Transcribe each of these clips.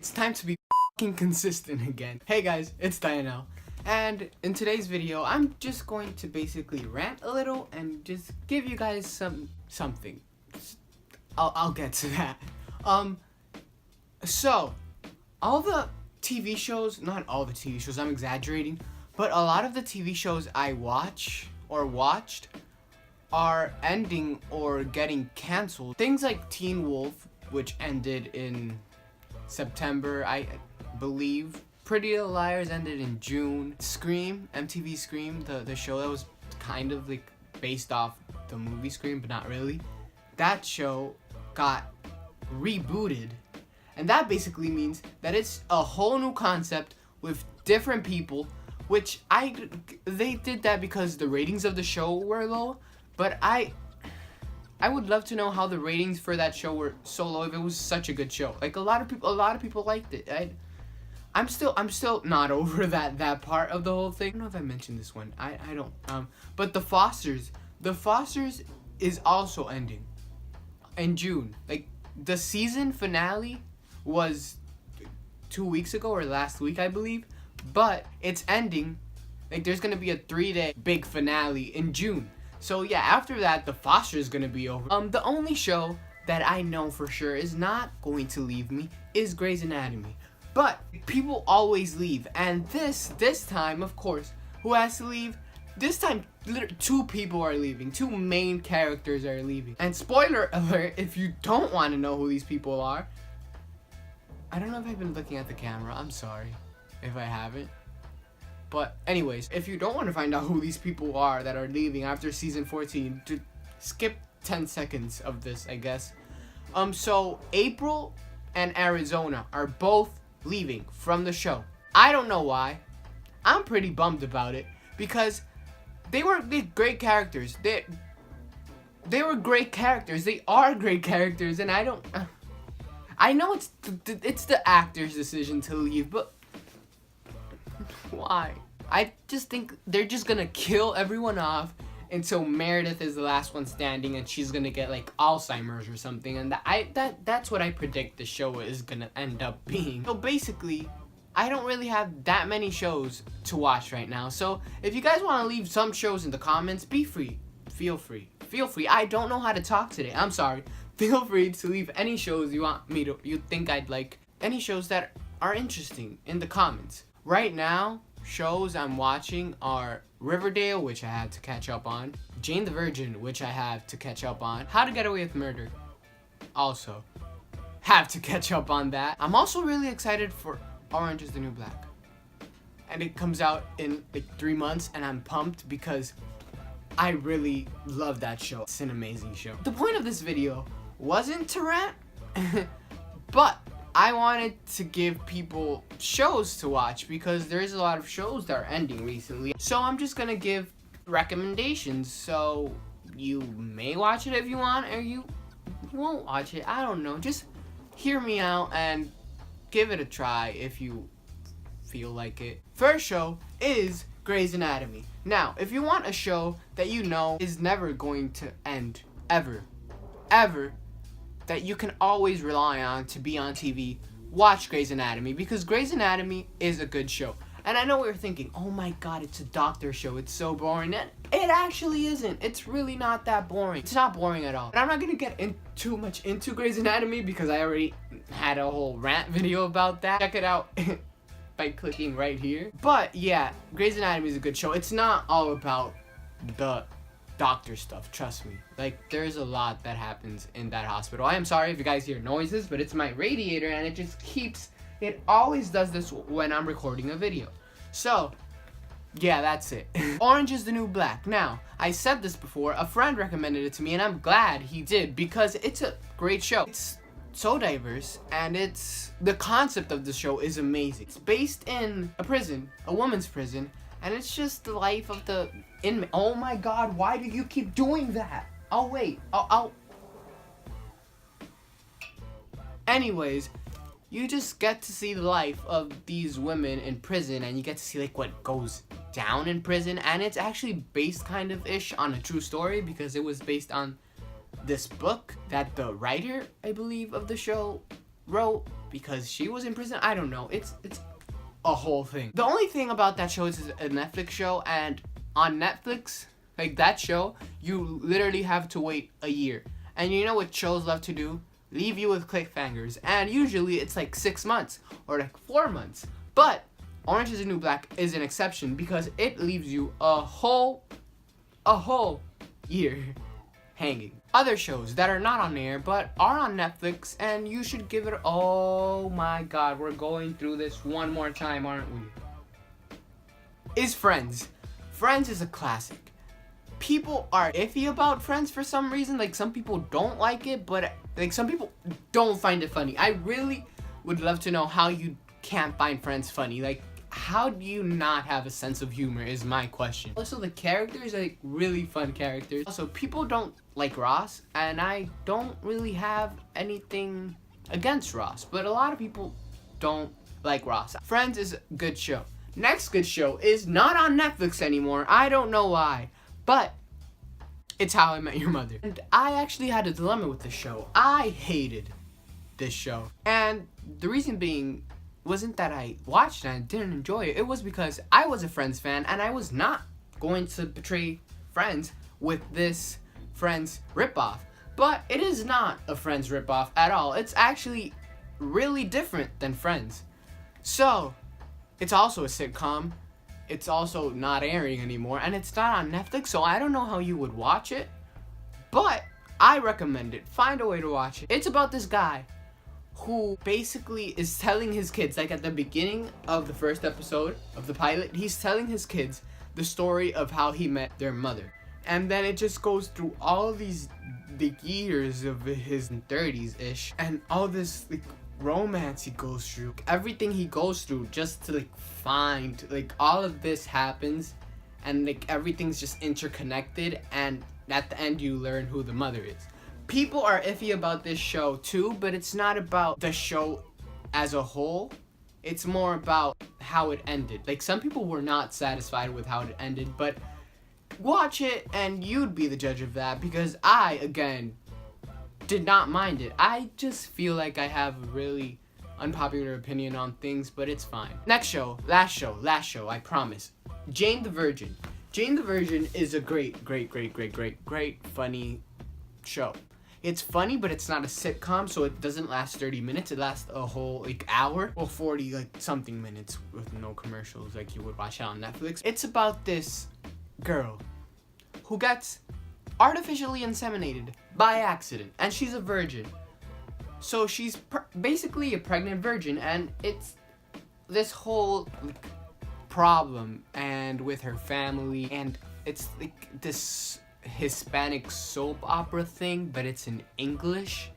It's time to be f***ing consistent again. Hey guys, it's Dianel. And in today's video, I'm just going to basically rant a little and just give you guys something. I'll get to that. So, all the TV shows, not all the TV shows, I'm exaggerating, but a lot of the TV shows I watch or watched are ending or getting canceled. Things like Teen Wolf, which ended in September, I believe. Pretty Little Liars ended in June. Scream, MTV Scream, the show that was kind of like based off the movie Scream, but not really. That show got rebooted. And that basically means that it's a whole new concept with different people, which they did that because the ratings of the show were low, but I would love to know how the ratings for that show were so low if it was such a good show. Like a lot of people liked it. I'm still not over that part of the whole thing. I don't know if I mentioned this one. I don't. But The Fosters is also ending in June. Like the season finale was 2 weeks ago or last week, I believe. But it's ending. Like there's gonna be a 3-day big finale in June. So yeah, after that, The Foster is gonna be over. The only show that I know for sure is not going to leave me is Grey's Anatomy. But people always leave, and this time, of course, who has to leave? This time, two people are leaving. Two main characters are leaving. And spoiler alert, if you don't want to know who these people are, I don't know if I've been looking at the camera. I'm sorry if I haven't. But anyways, if you don't want to find out who these people are that are leaving after season 14, to skip 10 seconds of this, I guess. So April and Arizona are both leaving from the show. I don't know why. I'm pretty bummed about it because they were great characters. They were great characters. They are great characters, and I don't. I know it's the actor's decision to leave, but why? I just think they're just gonna kill everyone off until Meredith is the last one standing, and she's gonna get like Alzheimer's or something, and that's what I predict the show is gonna end up being. So basically, I don't really have that many shows to watch right now. So if you guys want to leave some shows in the comments, be free. Feel free. I don't know how to talk today. I'm sorry. Feel free to leave any shows you think I'd like. Any shows that are interesting in the comments. Right now, shows I'm watching are Riverdale, which I have to catch up on, Jane the Virgin, which I have to catch up on, How to Get Away with Murder, also have to catch up on that. I'm also really excited for Orange is the New Black, and it comes out in like 3 months, and I'm pumped because I really love that show. It's an amazing show. The point of this video wasn't to rant, but I wanted to give people shows to watch because there's a lot of shows that are ending recently. So I'm just gonna give recommendations. So you may watch it if you want, or you won't watch it. I don't know. Just hear me out and give it a try if you feel like it. First show is Grey's Anatomy. Now, if you want a show that you know is never going to end, ever, that you can always rely on to be on TV, watch Grey's Anatomy, because Grey's Anatomy is a good show. And I know what you're thinking, oh my god, it's a doctor show, it's so boring. And it actually isn't. It's really not that boring. It's not boring at all. And I'm not gonna get too much into Grey's Anatomy because I already had a whole rant video about that. Check it out by clicking right here. But yeah, Grey's Anatomy is a good show. It's not all about the doctor stuff, trust me. Like, there's a lot that happens in that hospital. I am sorry if you guys hear noises, but it's my radiator, and it always does this when I'm recording a video. So yeah, that's it. Orange is the New Black. Now, I said this before, a friend recommended it to me, and I'm glad he did because it's a great show. It's so diverse, and the concept of the show is amazing. It's based in a prison, a woman's prison, and it's just the life of the inmate. Oh my god, why do you keep doing that? I'll wait. Anyways, you just get to see the life of these women in prison, and you get to see like what goes down in prison, and it's actually based kind of ish on a true story because it was based on this book that the writer, I believe, of the show wrote. because she was in prison. I don't know. It's a whole thing. The only thing about that show is it's a Netflix show, and on Netflix, like that show, you literally have to wait a year. And you know what shows love to do? Leave you with cliffhangers. And usually it's like 6 months or like 4 months. But Orange is the New Black is an exception because it leaves you a whole year hanging. Other shows that are not on air but are on Netflix and you should give it. Oh my god, we're going through this one more time, aren't we? Is Friends. Friends is a classic. People are iffy about Friends for some reason. Like, some people don't like it, but like some people don't find it funny. I really would love to know how you can't find Friends funny. Like, how do you not have a sense of humor is my question. Also, the characters are like really fun characters. Also, people don't like Ross, and I don't really have anything against Ross, but a lot of people don't like Ross. Friends is a good show. Next good show is not on Netflix anymore. I don't know why, but it's How I Met Your Mother. And I actually had a dilemma with this show. I hated this show, and the reason being wasn't that I watched it and I didn't enjoy it. It was because I was a Friends fan and I was not going to betray Friends with this Friends ripoff. But it is not a Friends ripoff at all. It's actually really different than Friends. So, it's also a sitcom. It's also not airing anymore and it's not on Netflix, so I don't know how you would watch it. But I recommend it. Find a way to watch it. It's about this guy who basically is telling his kids, like at the beginning of the first episode of the pilot, he's telling his kids the story of how he met their mother. And then it just goes through all these years of his 30s-ish and all this like romance he goes through. Everything he goes through just to like find, like all of this happens and like everything's just interconnected, and at the end you learn who the mother is. People are iffy about this show too, but it's not about the show as a whole. It's more about how it ended. Like, some people were not satisfied with how it ended, but watch it and you'd be the judge of that, because I, again, did not mind it. I just feel like I have a really unpopular opinion on things, but it's fine. Next show, last show, I promise. Jane the Virgin. Jane the Virgin is a great, funny show. It's funny, but it's not a sitcom, so it doesn't last 30 minutes. It lasts a whole like hour, or 40 like something minutes with no commercials like you would watch it on Netflix. It's about this girl who gets artificially inseminated by accident, and she's a virgin. So she's basically a pregnant virgin, and it's this whole like problem and with her family, and it's like this Hispanic soap opera thing, but it's in English.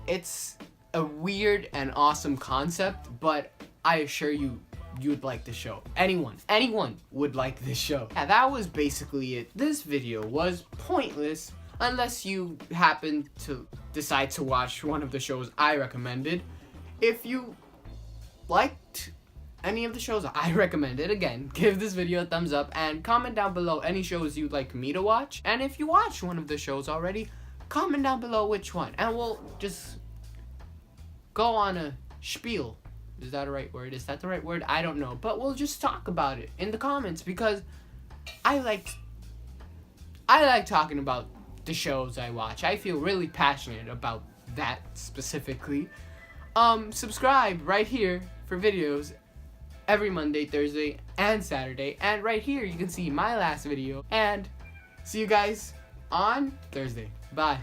It's a weird and awesome concept, but I assure you, you'd like the show. Anyone would like this show. Yeah, that was basically it. This video was pointless unless you happen to decide to watch one of the shows I recommended. If you liked any of the shows I recommended, again, give this video a thumbs up and comment down below any shows you'd like me to watch. And if you watched one of the shows already, comment down below which one, and we'll just go on a spiel. Is that a right word? Is that the right word? I don't know, but we'll just talk about it in the comments, because I like talking about the shows I watch. I feel really passionate about that specifically. Subscribe right here for videos every Monday, Thursday, and Saturday. And right here you can see my last video. And see you guys on Thursday. Bye.